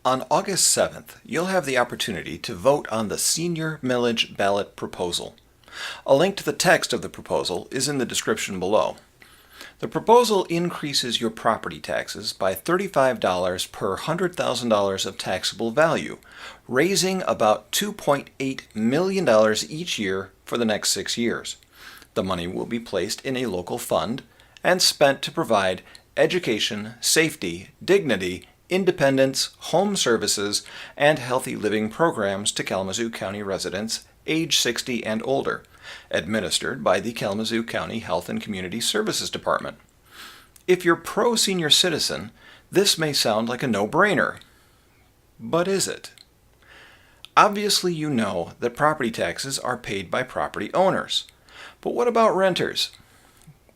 On August 7th, you'll have the opportunity to vote on the Senior Millage Ballot proposal. A link to the text of the proposal is in the description below. The proposal increases your property taxes by $35 per $100,000 of taxable value, raising about $2.8 million each year for the next 6 years. The money will be placed in a local fund and spent to provide education, safety, dignity, independence, home services, and healthy living programs to Kalamazoo County residents age 60 and older, administered by the Kalamazoo County Health and Community Services Department. If you're pro-senior citizen, this may sound like a no-brainer. But is it? Obviously, you know that property taxes are paid by property owners. But what about renters?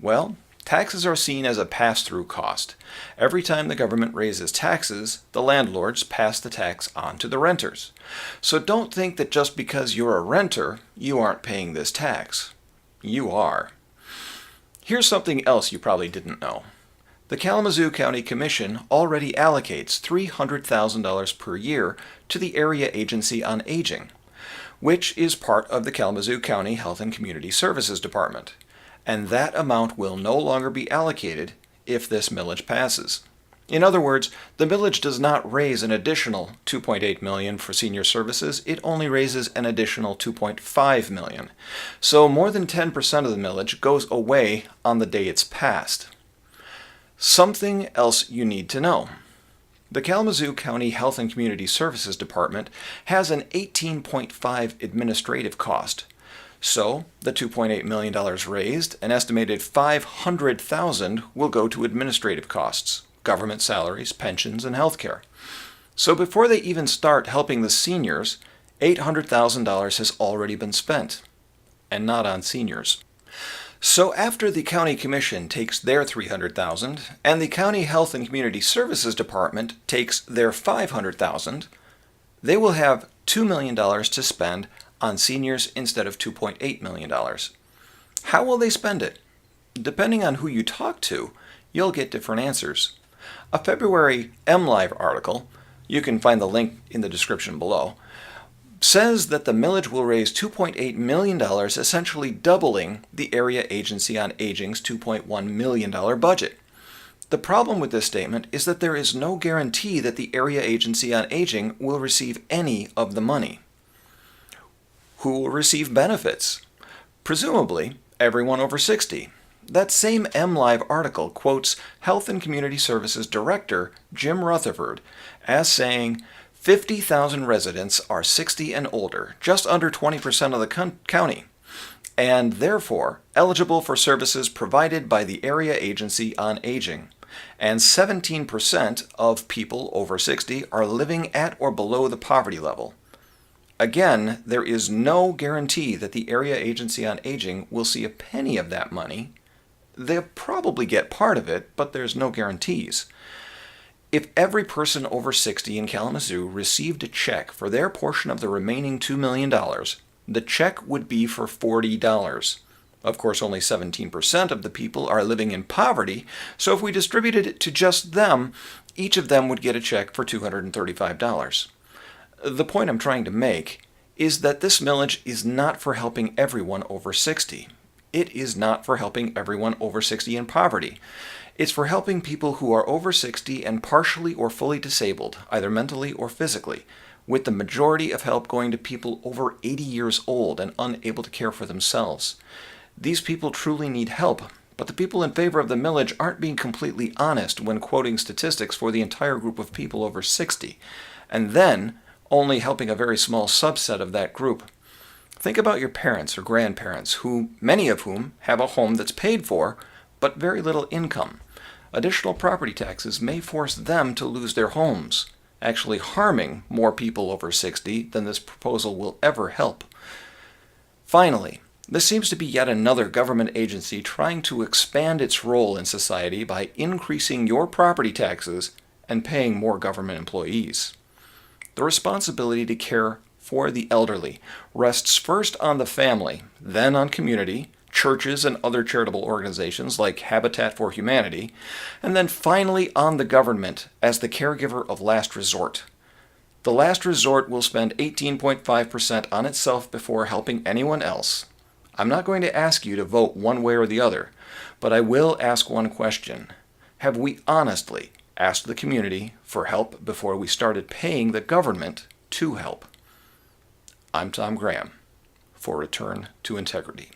Well, taxes are seen as a pass-through cost. Every time the government raises taxes, the landlords pass the tax on to the renters. So don't think that just because you're a renter, you aren't paying this tax. You are. Here's something else you probably didn't know. The Kalamazoo County Commission already allocates $300,000 per year to the Area Agency on Aging, which is part of the Kalamazoo County Health and Community Services Department. And that amount will no longer be allocated if this millage passes. In other words, the millage does not raise an additional $2.8 million for senior services, it only raises an additional $2.5 million. So more than 10% of the millage goes away on the day it's passed. Something else you need to know. The Kalamazoo County Health and Community Services Department has an $18.5 administrative cost. So, the $2.8 million raised, an estimated $500,000 will go to administrative costs, government salaries, pensions, and health care. So before they even start helping the seniors, $800,000 has already been spent, and not on seniors. So after the County Commission takes their $300,000 and the County Health and Community Services Department takes their $500,000, they will have $2 million to spend on seniors instead of $2.8 million. How will they spend it? Depending on who you talk to, you'll get different answers. A February MLive article, you can find the link in the description below, says that the millage will raise $2.8 million, essentially doubling the Area Agency on Aging's $2.1 million budget. The problem with this statement is that there is no guarantee that the Area Agency on Aging will receive any of the money. Who will receive benefits? Presumably, everyone over 60. That same MLive article quotes Health and Community Services Director Jim Rutherford as saying, 50,000 residents are 60 and older, just under 20% of the county, and therefore eligible for services provided by the Area Agency on Aging. And 17% of people over 60 are living at or below the poverty level. Again, there is no guarantee that the Area Agency on Aging will see a penny of that money. They'll probably get part of it, but there's no guarantees. If every person over 60 in Kalamazoo received a check for their portion of the remaining $2 million, the check would be for $40. Of course, only 17% of the people are living in poverty, so if we distributed it to just them, each of them would get a check for $235. The point I'm trying to make is that this millage is not for helping everyone over 60. It is not for helping everyone over 60 in poverty. It's for helping people who are over 60 and partially or fully disabled, either mentally or physically, with the majority of help going to people over 80 years old and unable to care for themselves. These people truly need help, but the people in favor of the millage aren't being completely honest when quoting statistics for the entire group of people over 60, and then only helping a very small subset of that group. Think about your parents or grandparents, many of whom have a home that's paid for, but very little income. Additional property taxes may force them to lose their homes, actually harming more people over 60 than this proposal will ever help. Finally, this seems to be yet another government agency trying to expand its role in society by increasing your property taxes and paying more government employees. The responsibility to care for the elderly rests first on the family, then on community, churches and other charitable organizations like Habitat for Humanity, and then finally on the government as the caregiver of last resort. The last resort will spend 18.5% on itself before helping anyone else. I'm not going to ask you to vote one way or the other, but I will ask one question. Have we honestly asked the community for help before we started paying the government to help? I'm Tom Graham for Return to Integrity.